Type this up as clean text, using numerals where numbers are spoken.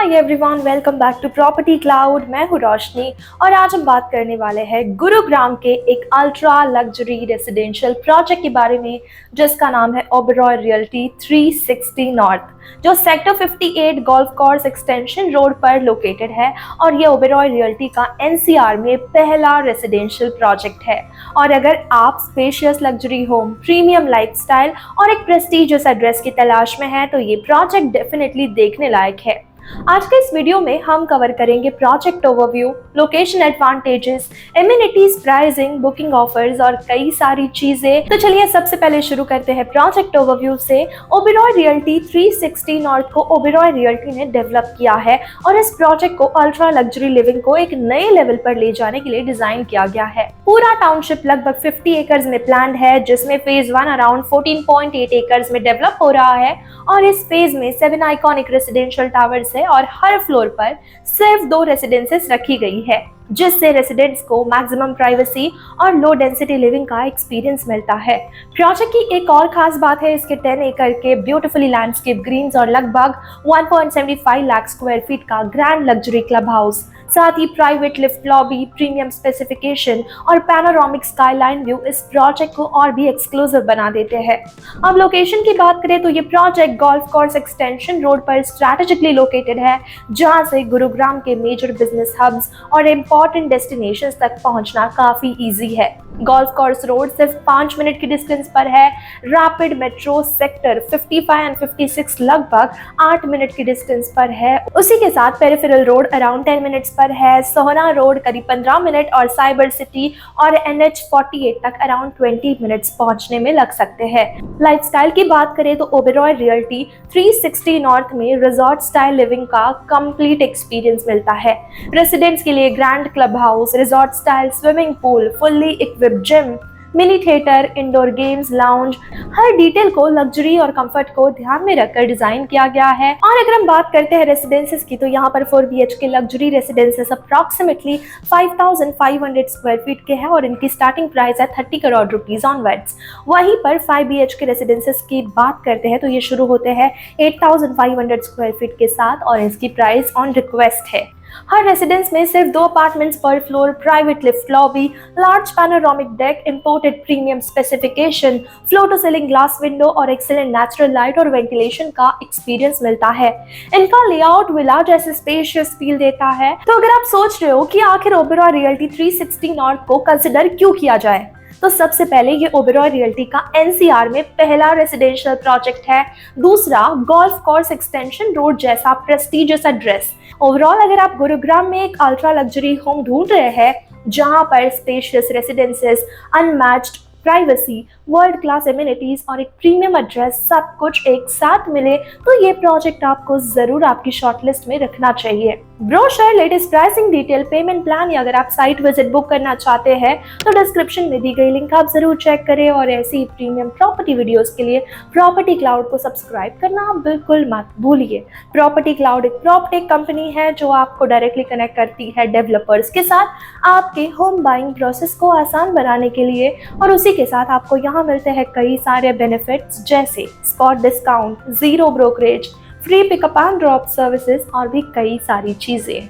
Hi everyone, welcome back to property cloud. मैं हूँ रोशनी और आज हम बात करने वाले हैं गुरुग्राम के एक अल्ट्रा लग्जरी रेसिडेंशियल प्रोजेक्ट के बारे में जिसका नाम है ओबेरॉय रियल्टी 360 नॉर्थ, जो sector 58 golf course extension road पर लोकेटेड है। और ये ओबेरॉय रियल्टी का एनसीआर में पहला रेसिडेंशियल प्रोजेक्ट है। और अगर आप spacious luxury home, premium lifestyle और एक प्रेस्टिजियस एड्रेस की तलाश में हैं तो ये प्रोजेक्ट डेफिनेटली देखने लायक है। आज के इस वीडियो में हम कवर करेंगे project overview, location advantages, amenities, pricing, booking offers और कई सारी चीजें। तो चलिए सबसे पहले शुरू करते हैं प्रोजेक्ट ओवरव्यू से। ओबेरॉय रियल्टी 360 नॉर्थ को ओबेरॉय रियल्टी ने डेवलप किया है और इस प्रोजेक्ट को अल्ट्रा लग्जरी लिविंग को एक नए लेवल पर ले जाने के लिए डिजाइन किया गया है। पूरा टाउनशिप लगभग 50 एकर्स में प्लान्ड है, जिसमें फेज 1 अराउंड 14.8 एकर्स में डेवलप हो रहा है। और इस फेज में 7 आइकॉनिक रेसिडेंशियल टावर्स है और हर फ्लोर पर सिर्फ 2 रेसिडेंसेस रखी गई है, जिससे रेसिडेंट्स को मैक्सिमम प्राइवेसी और लो डेंसिटी लिविंग का एक्सपीरियंस मिलता है। प्रोजेक्ट की एक और खास बात है इसके 10 एकड़ के ब्यूटीफुली लैंडस्केप ग्रीन्स और लगभग 1.75 लाख स्क्वायर फीट का ग्रैंड लग्जरी क्लब हाउस, साथ ही private lift lobby, premium specification और पैनोरामिक स्काईलाइन व्यू इस प्रोजेक्ट को और भी एक्सक्लूसिव बना देते हैं। अब लोकेशन की बात करें तो ये project golf course extension road पर स्ट्रैटेजिकली लोकेटेड है, जहां से गुरुग्राम के मेजर बिजनेस हब्स और इंपॉर्टेंट डेस्टिनेशंस तक पहुंचना काफी इजी है। गोल्फ कोर्स रोड सिर्फ 5 मिनट की डिस्टेंस पर है। रैपिड मेट्रो सेक्टर 55 एंड 56 लगभग 8 मिनट की डिस्टेंस पर है। उसी के साथ पेरिफेरल रोड अराउंड 10 मिनट्स पर है। सोहना रोड करीब 15 मिनट और साइबर सिटी और NH 48 तक अराउंड 20 मिनट्स पहुंचने में लग सकते हैं। लाइफस्टाइल की बात करें तो ओबेरॉय रियल्टी 360 नॉर्थ में रिजॉर्ट स्टाइल लिविंग का कंप्लीट एक्सपीरियंस मिलता है। रेसिडेंट्स के लिए grand club house, resort style swimming pool, fully equipped gym, mini theatre, indoor games, lounge, हर डिटेल को लग्जरी और कंफर्ट को ध्यान में रखकर डिजाइन किया गया है। और अगर हम बात करते हैं रेसिडेंसेस की तो यहाँ पर 4 BHK luxury residences approximately 5500 square feet के हैं और इनकी स्टार्टिंग प्राइस है 30 करोड़ रुपीज ऑनवर्ड्स। वहीं पर 5 BHK रेसिडेंसेस की बात करते हैं तो ये शुरू होते हैं 8500 स्क्वायर फीट के साथ और इसकी प्राइस ऑन रिक्वेस्ट है। हर रेसिडेंस में सिर्फ 2 apartments per floor, private lift lobby, large panoramic deck, imported premium specification, floor to ceiling glass window और एक्सीलेंट नेचुरल लाइट और वेंटिलेशन का एक्सपीरियंस मिलता है। इनका लेआउट विला जैसे स्पेशियस फील देता है। तो अगर आप सोच रहे हो कि आखिर ओबेरॉय रियल्टी 360 नॉर्थ को कंसिडर क्यों किया जाए, तो सबसे पहले ये ओबेरॉय रियल्टी का एनसीआर में पहला रेसिडेंशियल प्रोजेक्ट है। दूसरा, गोल्फ कोर्स एक्सटेंशन रोड जैसा प्रेस्टिजियस एड्रेस। ओवरऑल अगर आप गुरुग्राम में एक अल्ट्रा लग्जरी होम ढूंढ रहे हैं जहां पर spacious residences, unmatched privacy, world class amenities और एक प्रीमियम एड्रेस सब कुछ एक साथ मिले, तो ये प्रोजेक्ट आपको जरूर आपकी शॉर्टलिस्ट में रखना चाहिए। Brochure, latest pricing detail, payment plan या अगर आप साइट विजिट बुक करना चाहते हैं तो डिस्क्रिप्शन में दी गई लिंक आप जरूर चेक करें। और ऐसी प्रीमियम प्रॉपर्टी वीडियोस के लिए प्रॉपर्टी क्लाउड को सब्सक्राइब करना बिल्कुल मत भूलिए। प्रॉपर्टी क्लाउड एक प्रॉपर्टी कंपनी है जो आपको डायरेक्टली कनेक्ट करती है डेवलपर्स के साथ आपके होम बाइंग प्रोसेस को आसान बनाने के लिए। और उसी के साथ आपको यहाँ मिलते हैं कई सारे बेनिफिट्स जैसे spot discount, 0 brokerage, free pickup and drop services और भी कई सारी चीजें।